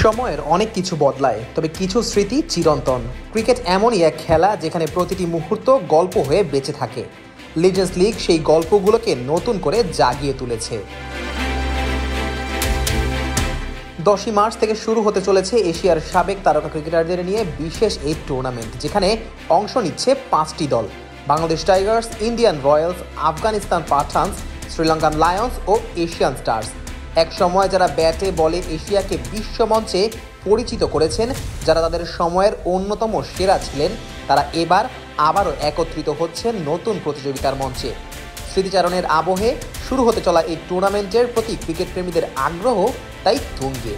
সময়ের অনেক কিছু বদলায়, তবে কিছু স্মৃতি চিরন্তন। ক্রিকেট এমনই এক খেলা যেখানে প্রতিটি মুহূর্ত গল্প হয়ে বেঁচে থাকে। লিজেন্ডস লিগ সেই গল্পগুলোকে নতুন করে জাগিয়ে তুলেছে। 10ই মার্চ থেকে শুরু হতে চলেছে এশিয়ার সাবেক তারকা ক্রিকেটারদের নিয়ে বিশেষ এই টুর্নামেন্ট, যেখানে অংশ নিচ্ছে 5টি দল: Bangladesh tigers, Indian royals, Afghanistan Pathans, Sri Lankan lions ও এশিয়ান স্টার্স। এক সময় যারা ব্যাটে বলে এশিয়াকে বিশ্বমঞ্চে পরিচিত করেছেন, যারা তাদের সময়ের অন্যতম সেরা ছিলেন, তারা এবার আবারও একত্রিত হচ্ছেন নতুন প্রতিযোগিতার মঞ্চে। স্মৃতিচারণের আবহে শুরু হতে চলা এই টুর্নামেন্টের প্রতি ক্রিকেট প্রেমীদের আগ্রহ তাই তুঙ্গে।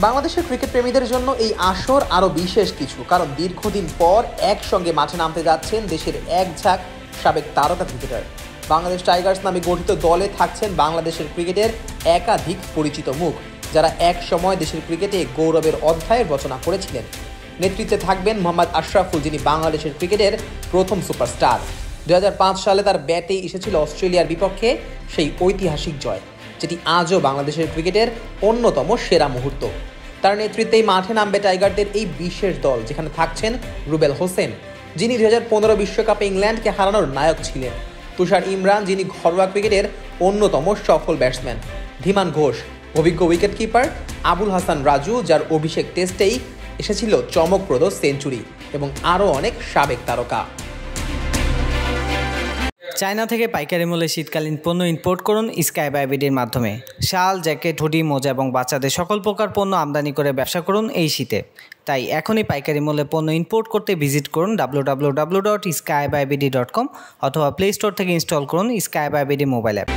বাংলাদেশের ক্রিকেট প্রেমীদের জন্য এই আসর আরও বিশেষ কিছু, কারণ দীর্ঘদিন পর একসঙ্গে মাঠে নামতে যাচ্ছেন দেশের এক ঝাঁক সাবেক তারকা ক্রিকেটার। বাংলাদেশ টাইগার্স নামে গঠিত দলে থাকছেন বাংলাদেশের ক্রিকেটের একাধিক পরিচিত মুখ, যারা এক সময় দেশের ক্রিকেটে গৌরবের অধ্যায়ের রচনা করেছিলেন। নেতৃত্বে থাকবেন মোহাম্মদ আশরাফুল, যিনি বাংলাদেশের ক্রিকেটের প্রথম সুপারস্টার। 2005 সালে তার ব্যাটেই এসেছিল অস্ট্রেলিয়ার বিপক্ষে সেই ঐতিহাসিক জয়, যেটি আজও বাংলাদেশের ক্রিকেটের অন্যতম সেরা মুহূর্ত। তার নেতৃত্বেই মাঠে নামবে টাইগারদের এই বিশেষ দল, যেখানে থাকছেন রুবেল হোসেন, যিনি 2015 বিশ্বকাপে ইংল্যান্ডকে হারানোর নায়ক ছিলেন। তুষার ইমরান, যিনি ঘরোয়া ক্রিকেটের অন্যতম সফল ব্যাটসম্যান। ধীমান ঘোষ, অভিজ্ঞ উইকেটকিপার। আবুল হাসান রাজু, যার অভিষেক টেস্টেই এসেছিল চমকপ্রদ সেঞ্চুরি, এবং আরও অনেক সাবেক তারকা। চায়না থেকে পাইকারি মূল্যে শীতকালীন পণ্য ইম্পোর্ট করুন স্কাই বাই বিডির মাধ্যমে। শাল, জ্যাকেট, হুডি, মোজা এবং বাচ্চাদের সকল প্রকার পণ্য আমদানি করে ব্যবসা করুন এই শীতে। তাই এখনই পাইকারি মূল্যে পণ্য ইম্পোর্ট করতে ভিজিট করুন www.skybybd.com অথবা প্লে স্টোর থেকে ইনস্টল করুন sky by BD mobile app.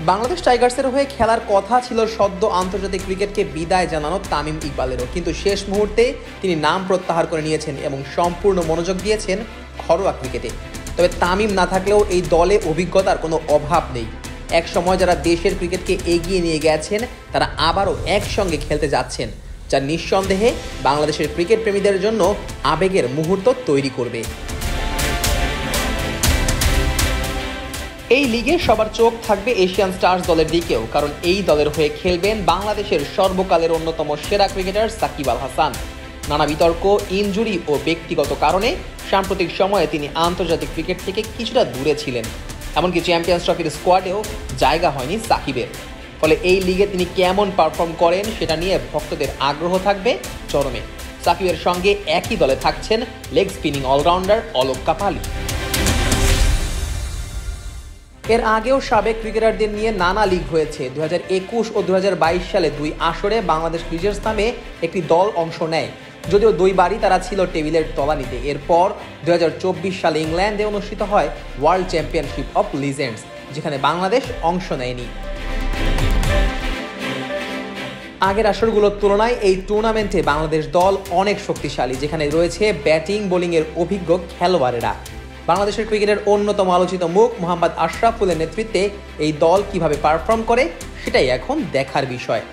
Bangladesh টাইগার্সের হয়ে খেলার কথা ছিল সদ্য আন্তর্জাতিক ক্রিকেটকে বিদায় জানানো তামিম ইকবালেরও, কিন্তু শেষ মুহূর্তে তিনি নাম প্রত্যাহার করে নিয়েছেন এবং সম্পূর্ণ মনোযোগ দিয়েছেন ঘরোয়া ক্রিকেটে। তবে তামিম না থাকলেও এই দলে অভিজ্ঞতার কোনো অভাব নেই। এক সময় যারা দেশের ক্রিকেটকে এগিয়ে নিয়ে গেছেন, তারা আবারও একসঙ্গে খেলতে যাচ্ছেন, যা নিঃসন্দেহে বাংলাদেশের ক্রিকেট প্রেমীদের জন্য আবেগের মুহূর্ত তৈরি করবে। এই লিগে সবার চোখ থাকবে এশিয়ান স্টার্স দলের দিকেও, কারণ এই দলের হয়ে খেলবেন বাংলাদেশের সর্বকালের অন্যতম সেরা ক্রিকেটার সাকিব আল হাসান। নানা বিতর্ক, ইনজুরি ও ব্যক্তিগত কারণে সাম্প্রতিক সময়ে তিনি আন্তর্জাতিক ক্রিকেট থেকে কিছুটা দূরে ছিলেন। এমনকি চ্যাম্পিয়ন্স ট্রফির স্কোয়াডেও জায়গা হয়নি সাকিবের। ফলে এই লিগে তিনি কেমন পারফর্ম করেন সেটা নিয়ে ভক্তদের আগ্রহ থাকবে চরমে। সাকিবের সঙ্গে একই দলে থাকছেন leg spinning allrounder Alok Kapali. এর আগেও সাবেক ক্রিকেটারদের নিয়ে নানা লিগ হয়েছে। 2021 ও 2022 সালে 2 আসরে বাংলাদেশ লিজেন্ডস নামে একটি দল অংশ নেয়, যদিও দুইবারই তারা ছিল টেবিলের তলানিতে। এরপর 2024 সালে ইংল্যান্ডে অনুষ্ঠিত হয় ওয়ার্ল্ড চ্যাম্পিয়নশিপ অফ লিজেন্ডস, যেখানে বাংলাদেশ অংশ নেয়নি। আগের আসরগুলোর তুলনায় এই টুর্নামেন্টে বাংলাদেশ দল অনেক শক্তিশালী, যেখানে রয়েছে ব্যাটিং বোলিংয়ের অভিজ্ঞ খেলোয়াড়েরা। বাংলাদেশের ক্রিকেটের অন্যতম আলোচিত মুখ মোহাম্মদ আশরাফুলের নেতৃত্বে এই দল কিভাবে পারফর্ম করে সেটাই এখন দেখার বিষয়।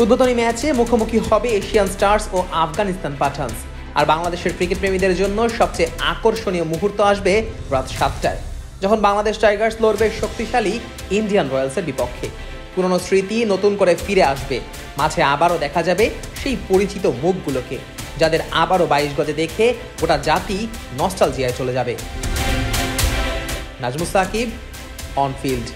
উদ্বোধনী ম্যাচে মুখোমুখি হবে এশিয়ান স্টার্স ও আফগানিস্তান পাঠানস। আর বাংলাদেশের ক্রিকেট প্রেমীদের জন্য সবচেয়ে আকর্ষণীয় মুহূর্ত আসবে রাত 7টায়, যখন বাংলাদেশ টাইগার্স লড়বে শক্তিশালী ইন্ডিয়ান রয়্যালসের বিপক্ষে। পুরনো স্মৃতি নতুন করে ফিরে আসবে, মাঠে আবারও দেখা যাবে সেই পরিচিত মুখগুলোকে, যাদের আবারও 22 গজে দেখে গোটা জাতি নস্টালজিয়ায় চলে যাবে। Nazmus Sakib, on field.